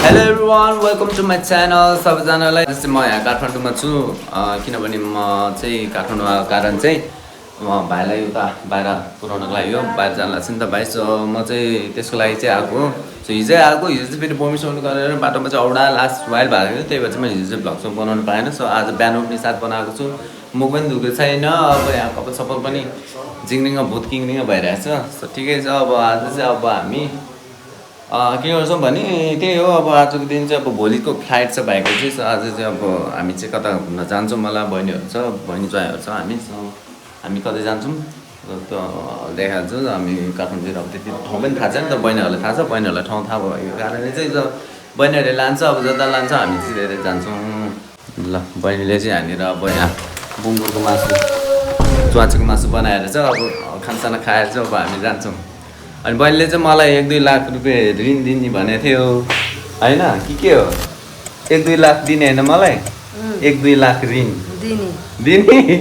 hello everyone welcome to my channel सबैजनालाई जस्तै म यहाँ काठमाडौँमा छु किनभने म चाहिँ काठमाडौँ आएको कारण चाहिँ म भाइलाई उता बाहिर पुऱ्याउनको लागि हो बाहिर जानु लाग्छ नि त भाइ सो म चाहिँ त्यसको लागि चाहिँ आएको सो हिजै आएको हिजो चाहिँ फेरि बमिसम्म गरेर बाटोमा चाहिँ औडा लास्ट वाइल भएको थियो त्यही भएर चाहिँ मैले हिजो चाहिँ भ्लग चाहिँ बनाउनु पाएन सो आज बिहान उठ्ने साथ बनाएको छु मुख पनि धुएको छैन अब यहाँ कपाल सपाल पनि जिङ्रिङ भुत किङ्रिङ भइरहेछ सो ठिकै छ अब आज चाहिँ अब हामी के गर्छौँ भने त्यही हो अब आजको दिन चाहिँ अब भोलिको फ्लाइट छ भाइको चाहिँ सो आज चाहिँ अब हामी चाहिँ कता घुम्न जान्छौँ मलाई बहिनीहरू छ बहिनी ज्वाइँहरू छ हामी सो हामी कतै जान्छौँ त्यो देखाउँछु हामी काठमाडौँतिर अब त्यति ठाउँ पनि थाहा छ नि त बहिनीहरूलाई थाहा छ बहिनीहरूलाई ठाउँ थाहा भएको कारणले चाहिँ बहिनीहरूले लान्छ अब जता लान्छ हामी चाहिँ धेरै जान्छौँ ल बहिनीले चाहिँ यहाँनिर अब यहाँ बुङ्गुरको मासु च्वाचोको मासु बनाएर चाहिँ अब खानसाना खाएर चाहिँ अब हामी जान्छौँ अनि बहिनीले चाहिँ मलाई 1-2 लाख रुपियाँ ऋण दिने भनेको थियो होइन के हो 1-2 लाख दिने होइन मलाई 1-2 लाख ऋण दिने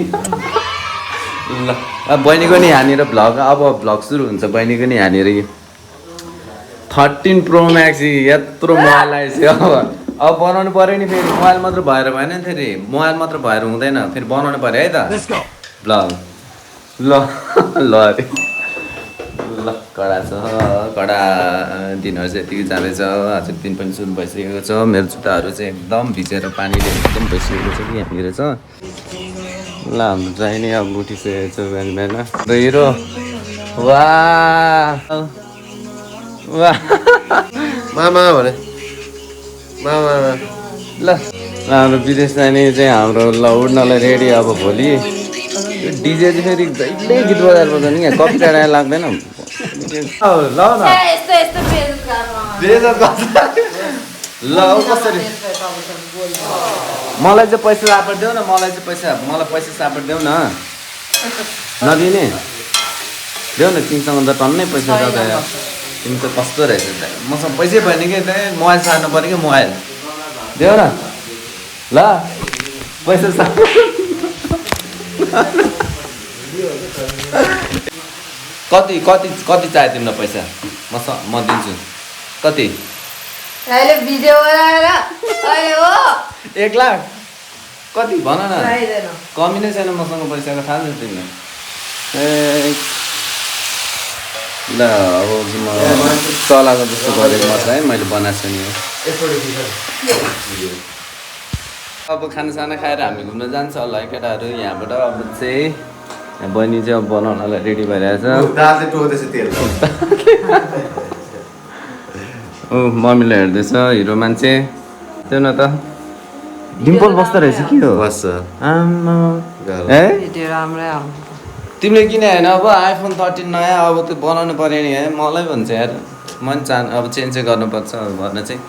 ल अब बहिनीको नि यहाँनिर भ्लग अब भ्लग सुरु हुन्छ बहिनीको नि यहाँनिर 13 प्रो म्याक्स यत्रो मोबाइल आएछ अब बनाउनु पऱ्यो नि फेरि मोबाइल मात्र भएर भएन नि फेरि मोबाइल मात्र भएर हुँदैन फेरि बनाउनु पऱ्यो है त भ्लग ल ल अरे ल कडा छ कडा दिनहरू चाहिँ यतिकै जाँदैछ आज दिन पनि सुरु भइसकेको छ मेरो जुत्ताहरू चाहिँ एकदम भिजेर पानीले एकदम भइसकेको छ कि यहाँनिर छ ल हाम्रो चाहिने अब उठिसकेको छ बिहान बिहान हिरो वा वा मामा भने मामा ल हाम्रो विदेश जाने चाहिँ हाम्रो ल उड्नलाई रेडी अब भोलि डिजे चाहिँ फेरि जहिले गीत बजाएर बजाउने क्या कपी टाढा लाग्दैन ल न ल कसरी मलाई चाहिँ पैसा सापट देऊ न मलाई पैसा सापट देऊ न नदिने देऊ न तिमीसँग त टन्नै पैसा छ त तिमी त कस्तो रहेछ मसँग पैसै भएन कि मोबाइल सार्नु पऱ्यो कि मोबाइल देऊ न ल पैसा कति कति कति चाहियो तिमीलाई पैसा म दिन्छु कति 1 लाख कति भन न कमी नै छैन मसँग पैसाको थाहा छ तिमीलाई ल अब म चलाएको जस्तो गरेको मात्र है मैले बनाएको छु नि अब खानासाना खाएर हामी घुम्न जान्छ होला है केटाहरू यहाँबाट अब चाहिँ बहिनी चाहिँ अब बनाउनलाई रेडी भइरहेछ ऊ मम्मीलाई हेर्दैछ हिरो मान्छे त्यो न त डिम्पल बस्दो रहेछ के हो बस्छ आमा है तिमीले किने होइन अब आइफोन 13 नयाँ अब त्यो बनाउनु पऱ्यो नि है मलाई भन्छ यार म पनि अब चेन्ज चाहिँ गर्नुपर्छ भन्न चाहिँ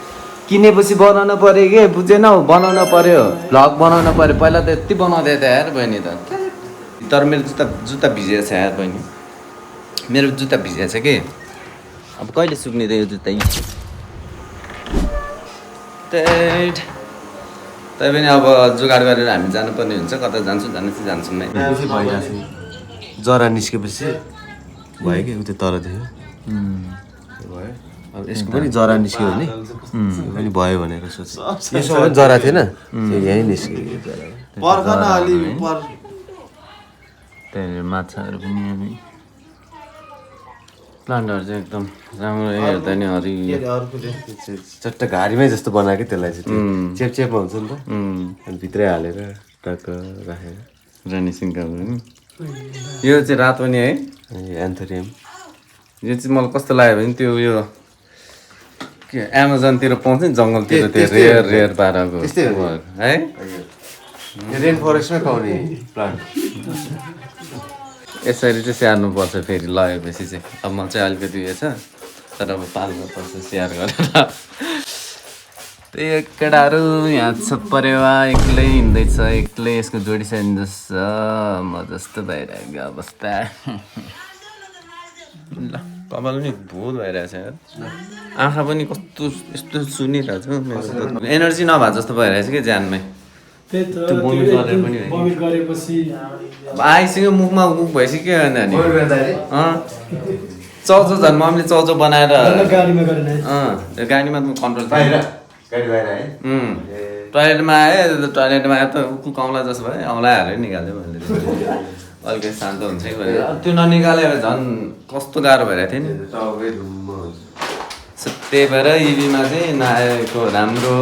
किनेपछि बनाउनु पऱ्यो कि बुझेनौ बनाउनु पऱ्यो भ्लग बनाउनु पऱ्यो पहिला त यति बनाउँदै थियो यार बहिनी त तर मेरो जुत्ता भिजेको छ यार बहिनी मेरो जुत्ता भिजेको छ कि अब कहिले सुक्ने त यो जुत्ता त्यही पनि अब जुगाड गरेर हामी जानुपर्ने हुन्छ कता जान्छौँ जान्छौँ नै जरा निस्केपछि भयो कि उतै तर थियो भयो अब यसको पनि जरा निस्क्यो भने पनि भयो भनेर सोचेँ यसो पनि जरा थिएन यहीँ निस्क्यो त्यहाँनिर माछाहरू पनि हामी प्लान्टहरू चाहिँ एकदम राम्रो हेर्दा नि हरियो चट्ट घारीमै जस्तो बनाएको त्यसलाई चाहिँ चेपचेपमा हुन्छ नि त अनि भित्रै हालेर टक्क राखेर रानी सिङ्गाहरू नि यो चाहिँ रातो नि है एन्थोरियम यो चाहिँ मलाई कस्तो लाग्यो भने त्यो यो के एमाजोनतिर पाउँछ नि जङ्गलतिर त्यो रेयर पाराको है रेन फरेस्टमै पाउने प्लान्ट यसरी चाहिँ स्याहार्नुपर्छ फेरि लगेपछि चाहिँ अब म चाहिँ अलिकति उयो छ तर अब पाल्नुपर्छ स्याहार गरेर त्यही केटाहरू यहाँ छ परेवा एक्लै हिँड्दैछ एक्लै यसको जोडी छैन जस्तो म जस्तो भइरहेको अवस्था ल कपाल पनि भुत भइरहेछ यार आँखा पनि कस्तो यस्तो सुनिरहेछ एनर्जी नभए जस्तो भइरहेछ कि ज्यानमै आइसक्यो मुखमा मुख भइसक्यो होइन नि चौचो झन् मम्मीले चौचो बनाएर गाडीमा कन्ट्रोल गाडी बाहिर है टोयलेटमा आयो टोयलेटमा आयो त कुकाउला जस्तो भयो औँला हालेर निकाल्दै मैले अलिकति शान्त हुन्छ कि भनेर त्यो ननिकालेर झन् कस्तो गाह्रो भइरहेको थियो नि टाउकै ढुम्म त्यही भएर इभीमा चाहिँ नआएको राम्रो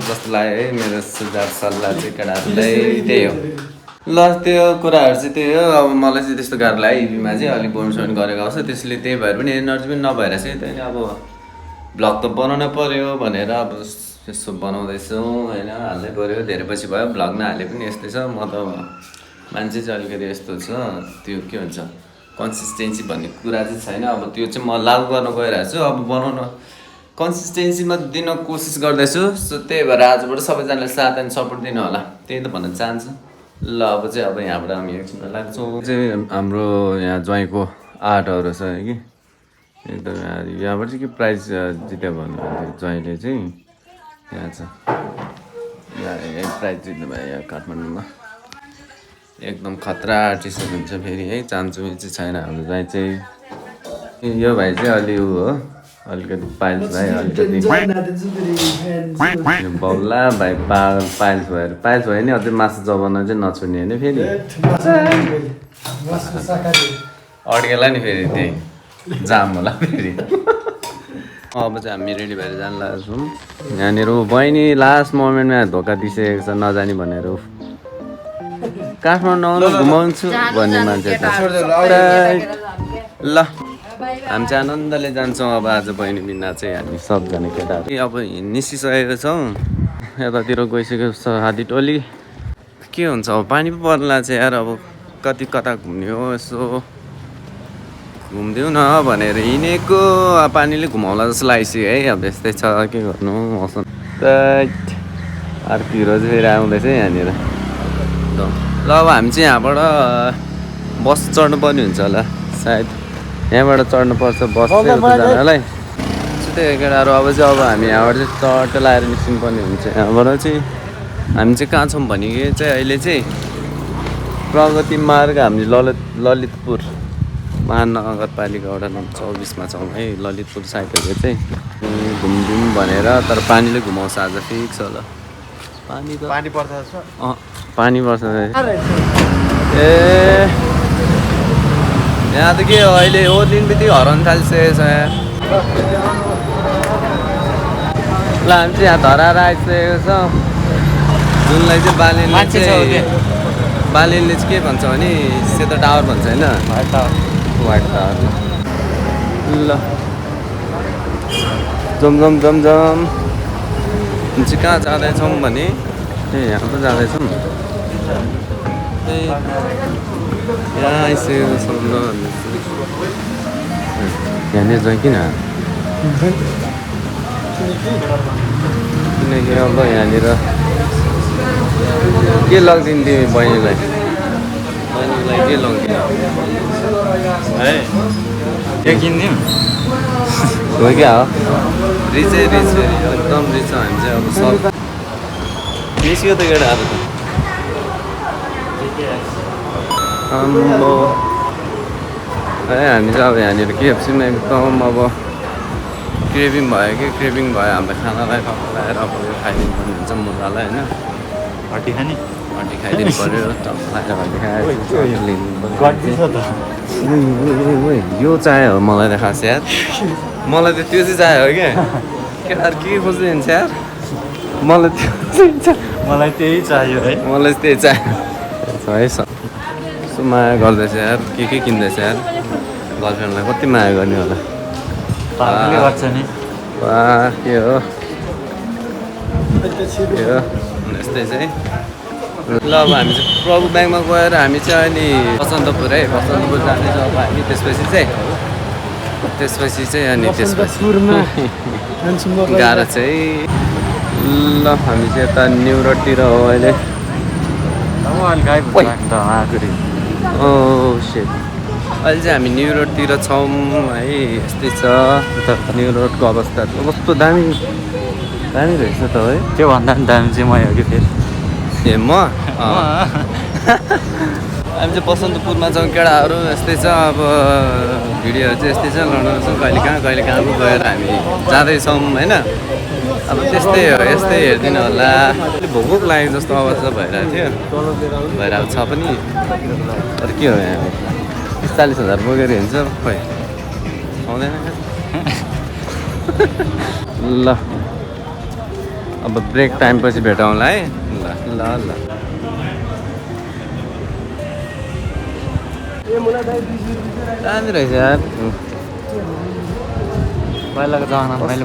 जस्तो लाग्यो है मेरो सुझाव सल्लाह चाहिँ केटाहरूलाई त्यही हो ल त्यो कुराहरू चाहिँ त्यही हो अब मलाई चाहिँ त्यस्तो गाह्रो लाग्यो इभीमा चाहिँ अलिक बोनसोन गरेको आउँछ त्यसले त्यही भएर पनि एनर्जी पनि नभएर चाहिँ त्यही अब भ्लग त बनाउनु पर्यो भनेर अब यसो बनाउँदैछौँ होइन हाल्नै पऱ्यो धेरै पछि भयो भ्लग नहाले पनि यस्तै छ म त मान्छे चाहिँ अलिकति यस्तो छ त्यो के हुन्छ कन्सिस्टेन्सी भन्ने कुरा चाहिँ छैन अब त्यो चाहिँ म लागु गर्न गइरहेको छु अब बनाउन कन्सिस्टेन्सीमा दिन कोसिस गर्दैछु सो त्यही भएर आजबाट सबैजनाले साथ एन्ड सपोर्ट दिनु होला त्यही त भन्न चाहन्छु ल अब चाहिँ अब यहाँबाट हामी एकछिन लाग्छौँ चाहिँ हाम्रो यहाँ ज्वाइँको आर्टहरू छ कि एकदम यहाँबाट चाहिँ के प्राइज जित्यो भन्नु ज्वाइँले चाहिँ यहाँ छ यहाँ प्राइज जित्नु भयो यहाँ काठमाडौँमा एकदम खतरा आर्टिस्टहरू हुन्छ फेरि है चान्चुमी चाहिँ छैन हाम्रो ज्वाइँ चाहिँ यो भाइ चाहिँ अलि ऊ हो अलिकति पाइल्स भाइ अलिकति बौला भाइ पाइल्स भयो नि अझै मासु चबाउन चाहिँ नछुड्ने होइन फेरि अड्केला नि फेरि त्यही जाम होला फेरि अब चाहिँ हामी रेडी भएर जानु लाग्छौँ यहाँनिर बहिनी लास्ट मोमेन्टमा धोका दिइसकेको छ नजाने भनेर काठमाडौँ आउनु घुमाउँछु भन्ने मान्छे ल हामी चाहिँ आनन्दले जान्छौँ अब आज बहिनी बिना चाहिँ हामी सबजना केटाहरू अब निस्किसकेको छौँ यतातिर गइसकेको छ हात्ती टोली के हुन्छ अब पानी पो पर्ला चाहिँ यार अब कति कता घुम्ने हो यसो घुमिदिउँ न भनेर हिँडेको पानीले घुमाउला जस्तो लागिसक्यो है अब यस्तै छ के गर्नु मौसम अर्को हिरो चाहिँ फेरि आउँदैछ यहाँनिर ल अब हामी चाहिँ यहाँबाट बस चढ्नु पर्ने हुन्छ होला सायद यहाँबाट चढ्नुपर्छ बस जानलाई त्यही केटाहरू अब चाहिँ अब हामी यहाँबाट चाहिँ चट्ट लगाएर निस्किनु पर्ने हुन्छ यहाँबाट चाहिँ हामी चाहिँ कहाँ छौँ भने चाहिँ अहिले चाहिँ प्रगति मार्ग हामी ललितपुर महानगरपालिका वडा नम्बर 24मा छौँ है ललितपुर साइडहरू चाहिँ घुमदिउँ भनेर तर पानीले घुमाउँछ आज फिक्स होला पानी पर्छ पानी पर्छ ए यहाँ त के हो अहिले हो दिन बित्तिकै हराउनु थालिसकेको छ ल हामी चाहिँ यहाँ धराएर आइसकेको छ जुनलाई चाहिँ बालिनले चाहिँ के भन्छ भने सेतो टावर भन्छ होइन वाइट टावर ल जम चाहिँ कहाँ जाँदैछौँ भने ए यहाँ पो जाँदैछौँ यहाँ आइसकेको छौँ ल यहाँनिर जाउँ किन किनकि अब यहाँनिर के लगिदिनु तिमी बहिनीलाई के लगिदिनु है के किनिदिउँ हो क्या हो रिच फेरि एकदम रिच हामी चाहिँ अब सब निस्क्यो त केटाहरू त आम्बो है हामी चाहिँ अब यहाँनिर केएफसीमा एकदम अब क्रेभिङ भयो हाम्रो खानालाई लगाएर अब खाइदिनु पर्ने हुन्छ मुलालाई होइन हड्डी खाइदिनु पऱ्यो टक्क खाएर यो चाहियो मलाई त खास यार मलाई त त्यो चाहिँ चाहियो क्या केटाहरू के खोज्दै हुन्छ यार मलाई त्यही चाहियो है मलाई त्यही चाहियो है यसो माया गर्दैछ यार के किन्दैछ यार गर्लफ्रेन्डलाई कति माया गर्ने होला गर्छ नि के हो यस्तै चाहिँ ल अब हामी चाहिँ प्रभु ब्याङ्कमा गएर हामी चाहिँ अहिले बसन्तपुर जाँदैछौँ अब हामी त्यसपछि चाहिँ अनि त्यसपछि गाह्रो चाहिँ ल हामी चाहिँ यता न्यु रोडतिर हो अहिले सेट अहिले चाहिँ हामी न्यु रोडतिर छौँ है यस्तै छ न्यु रोडको अवस्था कस्तो दामी रहेछ त है त्योभन्दा पनि दामी चाहिँ म हो कि फेरि ए म हामी चाहिँ बसन्तपुरमा छौँ केटाहरू यस्तै छ अब भिडियोहरू चाहिँ यस्तै छ लडाउँछौँ कहिले कहाँ पो गएर हामी जाँदैछौँ होइन अब त्यस्तै हो यस्तै हेरिदिनु होला भोक लागेको जस्तो अवस्था भइरहेको थियो भइरहेको छ पनि तर के हो यहाँ 45,000 बोकेर हिँड्छ खोइ आउँदैन ल अब ब्रेक टाइम पछि भेटौँला है ल ल दामी रहेछ यार पहिलाको जमानामा मैले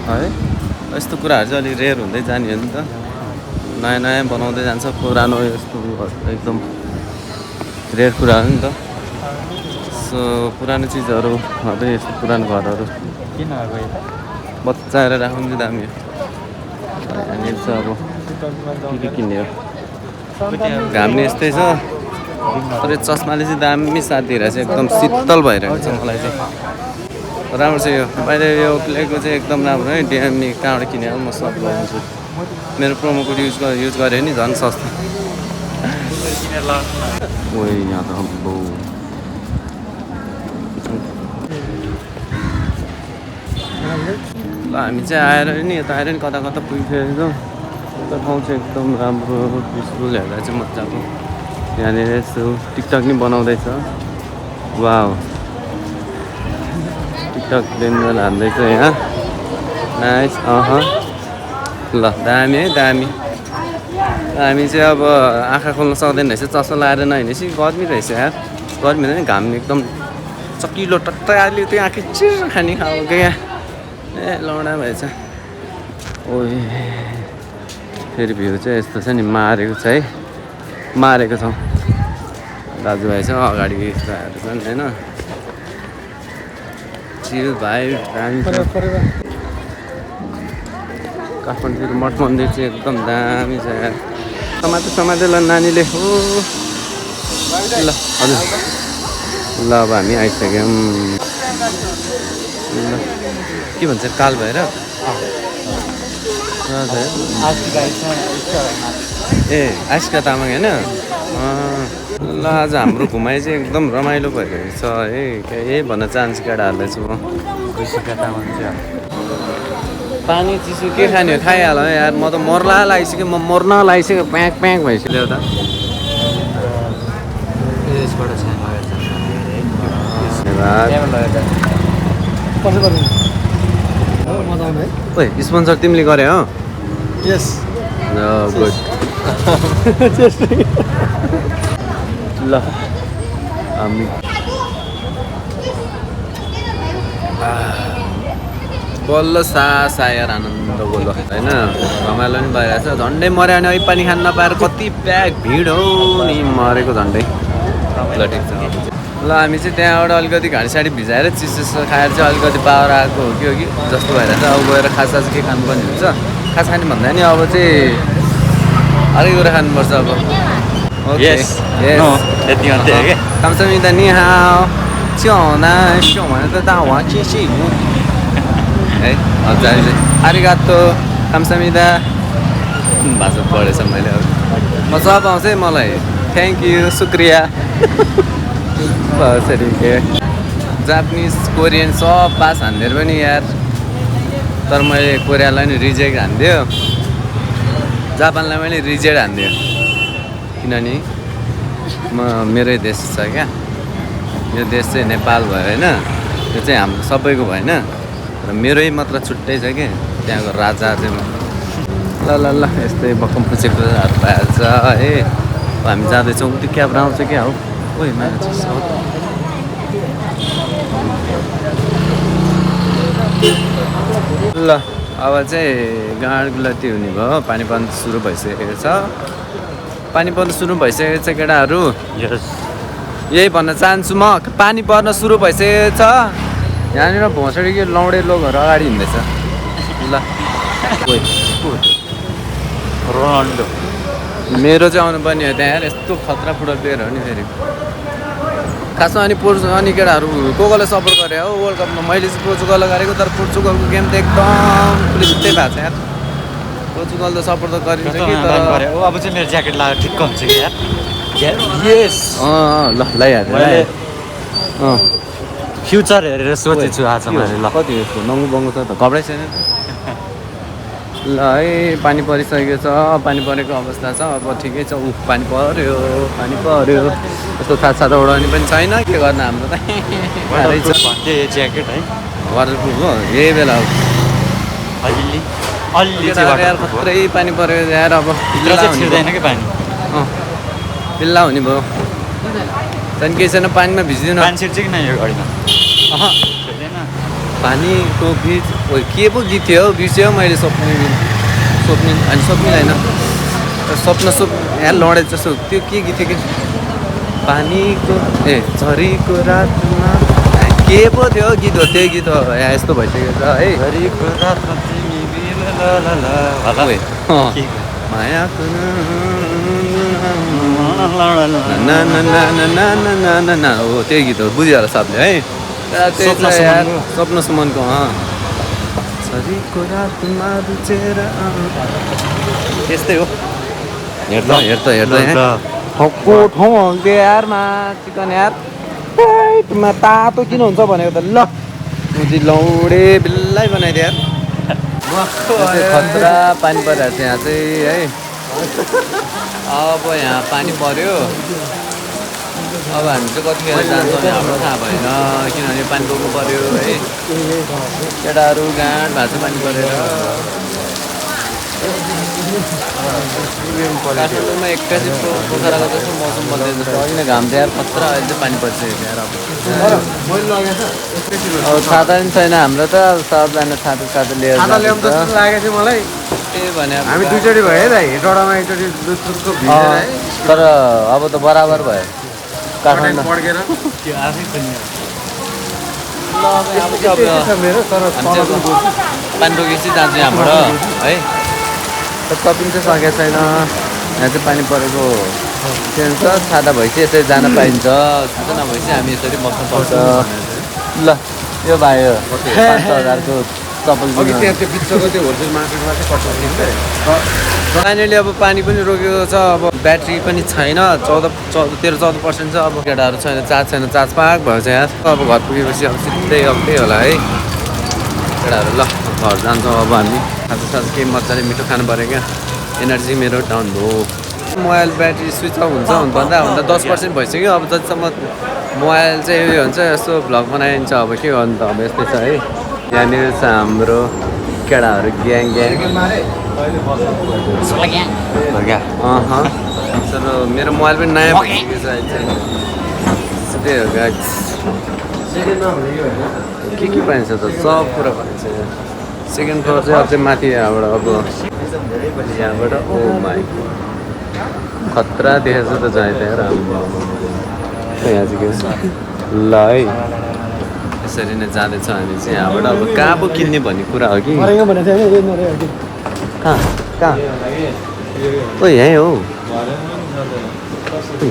है यस्तो कुराहरू चाहिँ अलिक रेयर हुँदै जाने हो नि त नयाँ नयाँ बनाउँदै जान्छ पुरानो यस्तो एकदम रेयर कुरा हो नि त सो पुरानो चिजहरू अब यस्तो पुरानो घरहरू किन अब बचाएर राख्नु चाहिँ दामी हो यहाँनिर चाहिँ अब के किन्ने हो घाम नि यस्तै छ तर चस्माले चाहिँ दामी साथ दिएर चाहिँ एकदम शीतल भइरहेको छ मलाई चाहिँ राम्रो छ यो मैले यो प्लेको चाहिँ एकदम राम्रो है डिएमई कहाँबाट किनेर म सब लगाउँछु मेरो प्रोमो कोड युज गरेँ नि झन् सस्तो ओ यहाँ त ल हामी चाहिँ आएर नि यता आएर नि कता कता पुगिसकेको त्यो ठाउँ चाहिँ एकदम राम्रो पिसफुल हेर्दा चाहिँ मजाको यहाँनिर यसो टिकटक नि बनाउँदैछ वाउ टिकटक डेन्जर हान्दैछ यहाँ नाइस ल दामी है दामी हामी चाहिँ अब आँखा खोल्न सक्दैन रहेछ चस्मा लगाएर नहिँडेपछि गर्मी रहेछ यार गर्मी हुँदैन घाम एकदम चकिलो टट्टै आलि त्यो आँखी चिर खाने खालको यहाँ ए लौडा भएछ ओ फेरि भ्यू चाहिँ यस्तो छ नि मारेको छ है मारेको छौँ दाजुभाइ छ अगाडि भाइहरू छन् होइन चिल भाइ काठमाडौँ मठ मन्दिर चाहिँ एकदम दामी छ यार समाते ल नानीले हो ल हजुर ल अब हामी आइसक्यौँ ल के भन्छ काल भएर ए आइस्का तामाङ होइन ल आज हाम्रो घुमाइ चाहिँ एकदम रमाइलो भइरहेको छ है यही भन्न चाहन्छु केटाहरूलाई चाहिँ म ऋषिका तामाङ चाहिँ पानी चिसो के खाने हो खाइहाल यार म त मर्ला लागिसक्यो म मर्न लागिसक्यो प्याक प्याक भइसक्यो त यसबाट ओइ स्पोन्सर तिमीले गरे हो यस गुड ल हामी बल्ल सास आएर आनन्द बोल्यो होइन रमाइलो नि भइरहेछ झन्डै मर्यो भने अहिले पानी खान नपाएर कति प्याक भिड हो नि मरेको झन्डै ल ठिक छ ल हामी चाहिँ त्यहाँबाट अलिकति घाँडी साडी भिजाएर चिसो खाएर चाहिँ अलिकति पावर आएको हो कि जस्तो भइरहेछ अब गएर खासा चाहिँ के खानुपर्ने हुन्छ खास खाने भन्दा नि अब चाहिँ अलिक कुरा खानुपर्छ अब 감사합니다 니하오 지원아 시원한 다와 치시 है हजुर आरिगातो 감사합니다 भाषा पढेछ मैले अब म सब आउँछ है मलाई थ्याङ्क यू शुक्रिया सरी के जापानिज कोरियन सब पास हान्दिएर पनि यार तर मैले कोरियालाई नि रिजेक्ट हान्दियो जापानलाई मैले रिजेक्ट हान्दियो किनभने मेरै देश छ क्या यो देश चाहिँ नेपाल भयो होइन यो चाहिँ हाम्रो सबैको भएन र मेरै मात्र छुट्टै छ कि त्यहाँको राजा चाहिँ ल ल ल यस्तै बक्कम पुचेको भइहाल्छ है हामी जाँदैछौँ त्यो क्यामेरा आउँछ क्या हो ओइ ल अब चाहिँ गाड गुलाटी हुने भयो पानी पर्न सुरु भइसकेको छ पानी पर्न सुरु भइसकेको छ केटाहरू यही भन्न चाहन्छु म पानी पर्न सुरु भइसकेको छ यहाँनिर भोसडी कि लौडे लोकहरू अगाडि हिँड्दैछ ल रोनाल्डो मेरो चाहिँ आउनुपर्ने हो त्यहाँ यार यस्तो खतरा फुटबल प्लेयर हो नि फेरि खासमा अनि अनि केटाहरू को कोले सपोर्ट गरे हो वर्ल्ड कपमा मैले चाहिँ पोर्चुगललाई गरेको तर पोर्चुगलको गेम त एकदम पुलिसै भएको छ यार पोर्चुगल त सपोर्ट त गरिन्छ कि तर अब चाहिँ मेरो ज्याकेट लगाएर ठिक्क हुन्छ कि यार यस ल लगाइहाल्यो अँ फ्युचर हेरेर सोचेछु आज मैले ल कति यसको नङ्गु बङ्गु छ त कपडै छैन ल है पानी परिसकेको छ पानी परेको अवस्था छ अब ठिकै छ पानी पर्यो यस्तो छाता उडाउने पनि छैन के गर्न हाम्रो त गाह्रै छ भन्दै ज्याकेट है वाटरप्रुफ हो यही बेला अलि अलि यार खत्रै पानी पऱ्यो यार अब छिर्दैन कि पानी पिल्ला हुने भयो त्यहाँदेखि केही छैन पानीमा भिजिदिनु पानी छिर्छ कि न यो घडीमा छिर्दैन पानीको गीत के पो गीत थियो बिर्स्यो मैले स्वप्ने होइन स्वप्न यहाँ लडेछ जस्तो त्यो के गीत थियो कि पानीको झरीको रातमा के पो थियो गीत हो त्यही गीत हो यहाँ यस्तो भइसकेको छ है झरीको रातमा तिमी मायाको हो त्यही गीत हो बुझ्यो होला सबले है स्वप्न सुमनको झरीको रातमा रुचेर त्यस्तै हो हेर्दा ठक्को ठाउँ हुन्थ्यो यारमा चिकन यार पेटमा तातो किन हुन्छ भनेको त ल मुजी लौडे बिल्लै बनाइदियो यार खतरा पानी परिरहेको छ यहाँ चाहिँ है अब यहाँ पानी पर्यो अब हामी चाहिँ कतिखेर जान्छौँ हाम्रो थाहा भएन किनभने पानी बोक्नु पर्यो है केटाहरू गाँड भएको छ पानी परेर काठमाडौँमा एक्कासी पोखराको जस्तो मौसम बदलेको जस्तो अघि नै घाम थियो खतरा अहिले चाहिँ पानी परिसकेको यार अब छाता पनि छैन हाम्रो त अब सबजना छाता लिएर लागेको थियो मलाई त्यही भने हामी दुईचोटि भयो त हेटौडामा एकचोटि तर अब त बराबर भयो काठमाडौँ पड्केर त्यो आफै खोल्ने पानी रोकेपछि जान्छु यहाँबाट है सपिङ चाहिँ सकेको छैन यहाँ चाहिँ पानी परेको के भन्छ छाता भएपछि यसरी जान पाइन्छ छाता नभएपछि हामी यसरी बस्न पर्छ ल यो भाइ 5,000को चप्पल फाइनली अब पानी पनि रोकेको छ अब ब्याट्री पनि छैन 13-14% छ अब केटाहरू छैन चार्ज पाक भएको छ यहाँ अब घर पुगेपछि अब सिधै अब त्यही होला है केटाहरू ल घर जान्छौँ अब हामी खाजा केही मजाले मिठो खानु पऱ्यो क्या एनर्जी मेरो डाउन भयो मोबाइल ब्याट्री स्विच अफ हुन्छ भन्दा 10% भइसक्यो अब जतिसम्म मोबाइल चाहिँ उयो हुन्छ यस्तो भ्लग बनाइन्छ अब के गर्नु त अब यस्तै छ है यहाँनिर छ हाम्रो केटाहरू ग्याङ तर मेरो मोबाइल पनि नयाँ भइसकेको छ अहिले त्यही हो के पाइन्छ त सब कुरा पाइन्छ सेकेन्ड फ्लोर चाहिँ अझै माथि यहाँबाट अब यहाँबाट ओ माई खतरा देखेको छ त चाहिँ त्यहाँ यहाँ चाहिँ के ल है यसरी नै जाँदैछ हामी चाहिँ यहाँबाट अब कहाँ पो किन्ने भन्ने कुरा हो कि कहाँ ओ यहीँ हो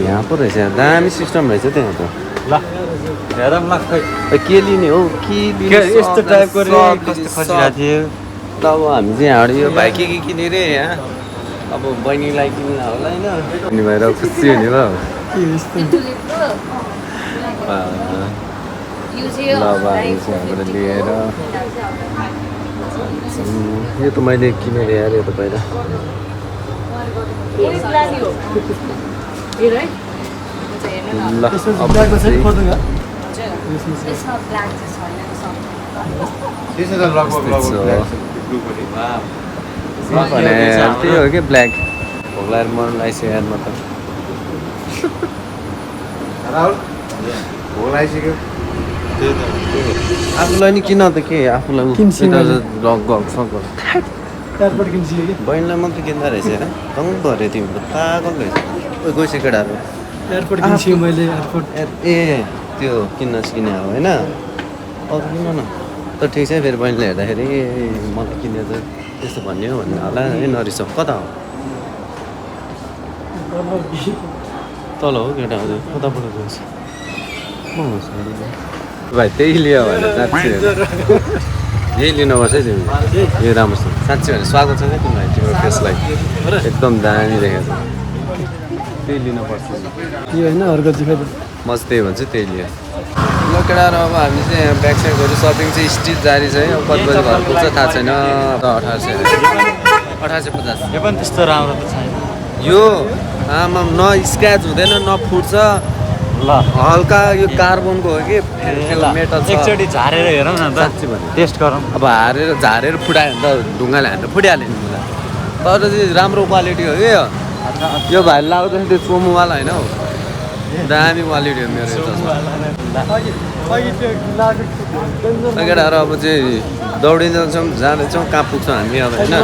यहाँ पो रहेछ दामी सिस्टम रहेछ त्यहाँ त ल हेरौँ ल खै के लिने हो के यस्तो टाइपको कस्तो खसिरहेको थियो त अब हामी चाहिँ यहाँबाट यो भाइ के किने रे यहाँ अब बहिनीलाई किन्न होला होइन अनि भएर खुसी हुने भयो ल अब हामी चाहिँ यहाँबाट लिएर यो त मैले किनेर यार यो त पहिला ल त्यही हो कि ब्ल्याक भोग्लाएर मर्नु लागिसक्यो यार म त आफूलाई नि किन त के आफूलाई बहिनीलाई मात्रै किन्दा रहेछ होइन दङ पऱ्यो तिमी त पागल रहेछ गइसक्यो केटाहरू ए त्यो किन्न किने हो होइन अरू किन न त ठिक छ फेरि बहिनीले हेर्दाखेरि मलाई किने त त्यस्तो भन्ने हो भन्ने होला है नरिसाउ कता हो तल हो केटाहरू कताबाट गएछ भाइ त्यही लियो भने साँच्ची यही लिनुपर्छ है तिमी यो राम्रो छ साँच्ची भने स्वागत छ क्या तिमीलाई तिम्रो फेसलाई एकदम दामी देखेको छ त्यही लिनुपर्छ यो होइन अर्को चाहिँ फेरि म चाहिँ त्यही भन्छु त्यही लियो ल केटाहरू अब हामी चाहिँ यहाँ ब्याक साइड गऱ्यो सपिङ चाहिँ स्टिच जारी छ है अब कति बजी घर पुग्छ थाहा छैन 1850 यो पनि त्यस्तो राम्रो त छैन यो आमा न स्क्र्याच हुँदैन न फुट्छ ल हल्का यो कार्बनको हो कि मेटल छ एकचोटि झारेर हेरौँ न त साँच्ची भने टेस्ट गरौँ अब झारेर फुटायो भने त ढुङ्गाले हान्दा फुटिहाल्यो नि मलाई तर चाहिँ राम्रो क्वालिटी हो कि यो भाइले लाग्दैन त्यो चोमुवाला होइन हौ दामी क्वालिटी हो मेरो यो चस्मा केटाहरू अब चाहिँ दौडिँदैछौँ जाँदैछौँ कहाँ पुग्छौँ हामी अब होइन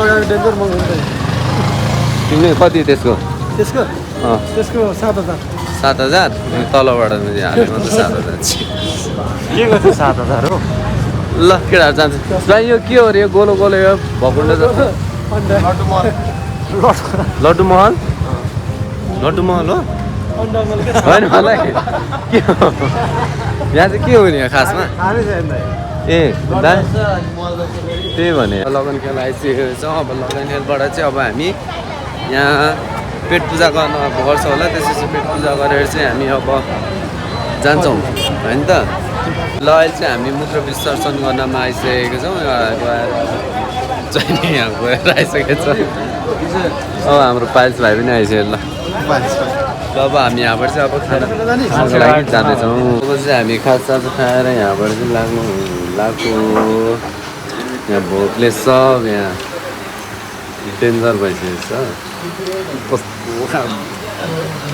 तिमीले कति त्यसको त्यसको अँ त्यसको 7,000 7,000 तलबाट हालेको त 7,000 के गर्छ 7,000 हो ल केटाहरू जान्छ भाइ यो के हो अरे यो गोलो गोलो यो भकुन्डो लड्डु महल लड्डु महल हो होइन मलाई के हो यहाँ चाहिँ के हो नि खासमा ए त्यही भने लगन खेल आइसकेको छ अब लगन खेलबाट चाहिँ अब हामी यहाँ पेट पूजा गर्न अब गर्छ होला त्यसपछि पेट पूजा गरेर चाहिँ हामी अब जान्छौँ होइन त ल अहिले चाहिँ हामी मूत्र विसर्जन गर्नमा आइसकेको छौँ गएर चाहिँ यहाँ गएर आइसकेको छ अब हाम्रो पाइल्स भाइ पनि आइसक्यो ल अब हामी यहाँबाट चाहिँ अब खानाको लागि जाँदैछौँ अब चाहिँ हामी खाजासाजा खाएर यहाँबाट चाहिँ लाग्नु यहाँ भोकले सब यहाँ डेन्जर भइसकेको छ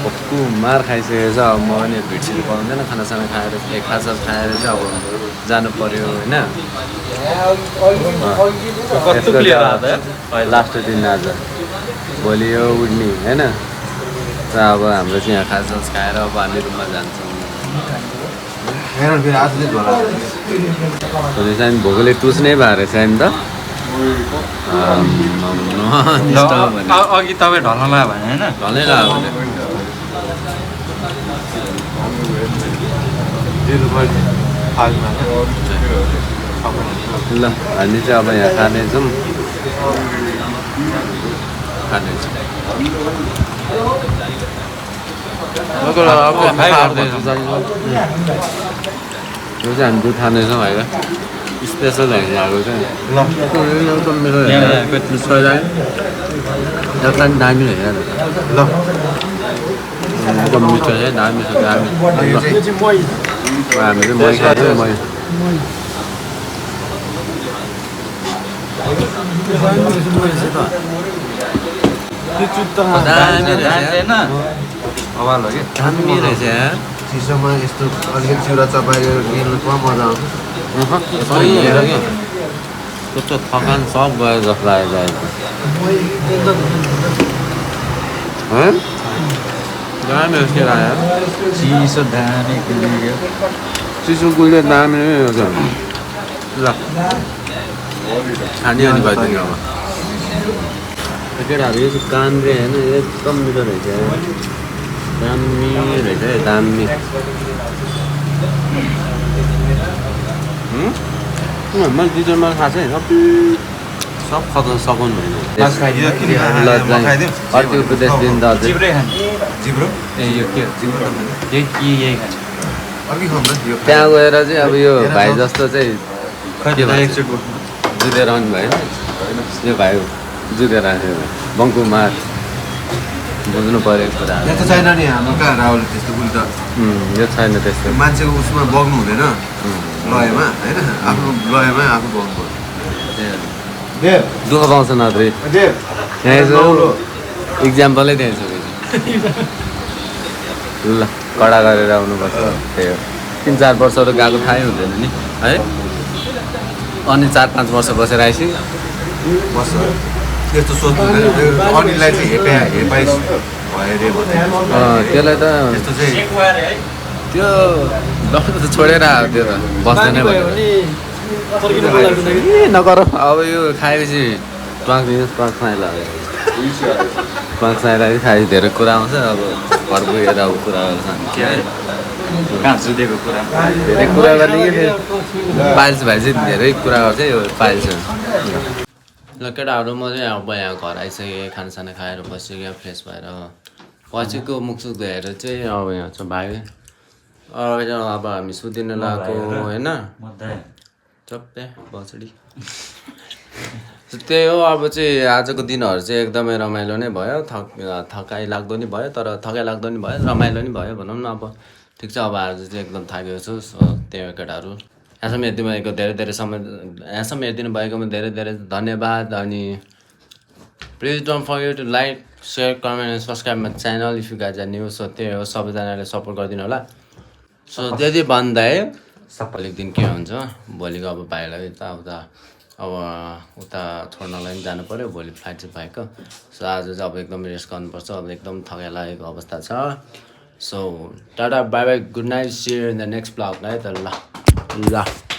कस्तो मार खाइसकेको छ अब म पनि भिडसिड पाउँदैन खानासाना खाएर खाजा खाएर चाहिँ अब जानु पर्यो होइन लास्ट दिन आज भोलि यो उड्ने होइन र अब हाम्रो चाहिँ यहाँ खाजा खाएर अब हामी रुममा जान्छौँ भोलि चाहिँ भोकले टुच्नै भएर चाहिँ नि त अघि तपाईँ ढल्ला भने होइन ढलै लाग्यो भने ल हामी चाहिँ अब यहाँ खानेछौँ यो चाहिँ हामी दुध खानेछौँ होइन स्पेसल आएको चाहिँ एकदम मेरो एउटा दामी होइन ल एकदम मिठो छ दामी छ दामी हामी चाहिँ मै खान्छौँ मै दामी रहेछ यार चिसोमा यस्तो अलिकति चिउरा चपाएर लिनु पुरा मजा आउँछ कस्तो थकान सब गयो जस्तो लागेको दामी के लाग्यो चिसो दामी गुलियो चिसो गुलियो दामी नै हो ल खाने अनि भइदिनु अब केटाहरू यो चाहिँ कान्द्रे होइन एकदम मिठो रहेछ दामी रहेछ है दामी मैले डिजलमा खाएको छैन सब खत्तम सघाउनु भएन अर्को उपदेश दिनु त अझै ए यो के यही त्यहाँ गएर चाहिँ अब यो भाइ जस्तो चाहिँ जुधेर आउनु भयो यो भाइ जुधेर आएको बङ्कुमार बुझ्नु पऱ्यो कुरा यहाँ त छैन नि हाम्रो कहाँ राहुल त्यस्तो गुली त यो छैन त्यस्तो मान्छेको उसमा बग्नु हुँदैन लयमा होइन आफ्नो लयमा आफू बग्नु पर्छ दुःख पाउँछ नत्रै यहाँ इक्जाम्पलै त्यही छ ल कडा गरेर आउनुपर्छ त्यही हो 3-4 वर्षहरू गएको थाहै हुँदैन नि है अनि 4-5 वर्ष बसेर आइसक्यो बस्छ त्यस्तो सोच्नु अनिललाई चाहिँ हेपाइस भयो अरे त्यसलाई त त्यस्तो चाहिँ त्यो डक्टर त छोडेर आयो त्यो त बस्दैन नगर अब यो खाएपछि ट्वाङ्क खाइला ट्वाङ्क खाइरहेको खाएपछि धेरै कुरा आउँछ अब घर गएर अब कुरा गर्छ कहाँ सुतेको कुरा धेरै कुरा गर्ने कि पाइल्स भाइ चाहिँ धेरै कुरा गर्छ यो पाइल्स ल केटाहरू म चाहिँ अब यहाँ घर आइसकेँ खानासाना खाएर बसिसकेँ फ्रेस भएर पछिको मुखसुख धोएर चाहिँ अब यहाँ छ भाइ अब हामी सुतिन लगाएको होइन चप्पे बछडी त्यही हो अब चाहिँ आजको दिनहरू चाहिँ एकदमै रमाइलो नै भयो थकाइ लाग्दो नि भयो तर थकाइ लाग्दो नि भयो रमाइलो नि भयो भनौँ न अब ठिक छ अब आज चाहिँ एकदम थाकेको छु सो त्यही हो केटाहरू यहाँसम्म हेरिदिनु भएको धेरै धेरै समय यहाँसम्म हेरिदिनु भएकोमा धेरै धेरै धन्यवाद अनि please don't forget to like share comment and subscribe my channel if you guys are new so त्यही हो सबैजनाले सपोर्ट गरिदिनु होला सो त्यति भन्दै अलिक दिन के हुन्छ भोलिको अब भाइलाई यताउता अब उता छोड्नलाई पनि जानु पऱ्यो भोलि फ्लाइट चाहिँ भाइको सो आज चाहिँ अब एकदम रेस्ट गर्नुपर्छ अब एकदम थकाइ लागेको अवस्था छ so tata bye bye good night see you in the next blog है त ल